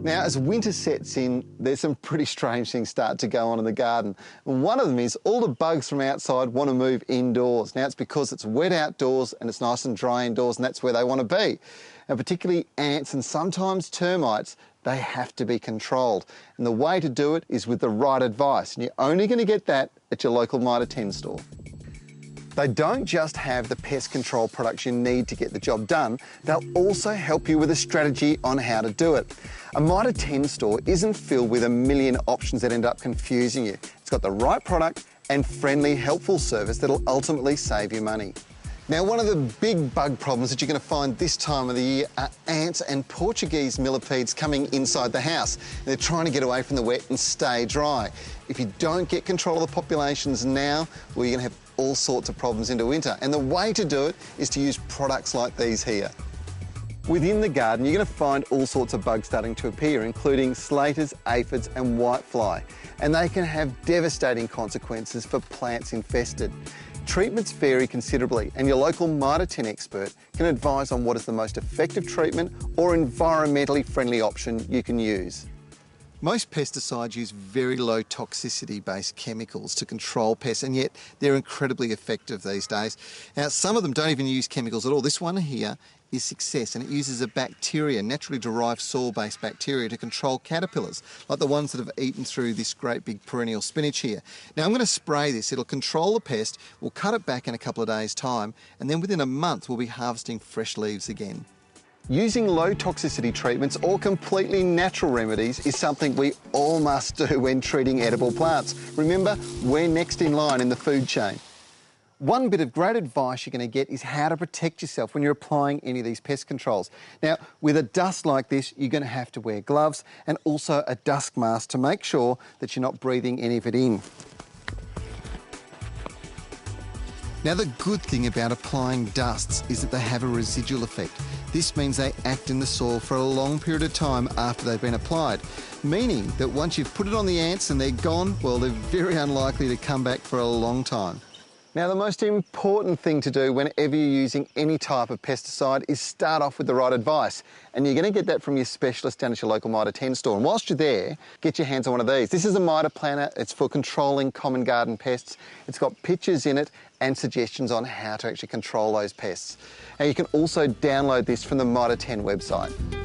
Now, as winter sets in, there's some pretty strange things start to go on in the garden. And one of them is all the bugs from outside want to move indoors. Now, it's because it's wet outdoors and it's nice and dry indoors, and that's where they want to be. And particularly ants and sometimes termites, they have to be controlled. And the way to do it is with the right advice. And you're only going to get that at your local Mitre 10 store. They don't just have the pest control products you need to get the job done, they'll also help you with a strategy on how to do it. A Mitre 10 store isn't filled with a million options that end up confusing you. It's got the right product and friendly, helpful service that'll ultimately save you money. Now, one of the big bug problems that you're going to find this time of the year are ants and Portuguese millipedes coming inside the house. They're trying to get away from the wet and stay dry. If you don't get control of the populations now, well, you're going to have all sorts of problems into winter. And the way to do it is to use products like these here. Within the garden, you're going to find all sorts of bugs starting to appear, including slaters, aphids and whitefly. And they can have devastating consequences for plants infested. Treatments vary considerably, and your local Mitre 10 expert can advise on what is the most effective treatment or environmentally friendly option you can use. Most pesticides use very low toxicity based chemicals to control pests, and yet they're incredibly effective these days. Now, some of them don't even use chemicals at all. This one here is Success, and it uses a bacteria, naturally derived soil-based bacteria, to control caterpillars, like the ones that have eaten through this great big perennial spinach here. Now, I'm going to spray this. It'll control the pest. We'll cut it back in a couple of days' time, and then within a month we'll be harvesting fresh leaves again. Using low toxicity treatments or completely natural remedies is something we all must do when treating edible plants. Remember, we're next in line in the food chain. One bit of great advice you're going to get is how to protect yourself when you're applying any of these pest controls. Now, with a dust like this, you're going to have to wear gloves and also a dust mask to make sure that you're not breathing any of it in. Now, the good thing about applying dusts is that they have a residual effect. This means they act in the soil for a long period of time after they've been applied, meaning that once you've put it on the ants and they're gone, well, they're very unlikely to come back for a long time. Now, the most important thing to do whenever you're using any type of pesticide is start off with the right advice. And you're going to get that from your specialist down at your local Mitre 10 store. And whilst you're there, get your hands on one of these. This is a Mitre planner. It's for controlling common garden pests. It's got pictures in it and suggestions on how to actually control those pests. Now, you can also download this from the Mitre 10 website.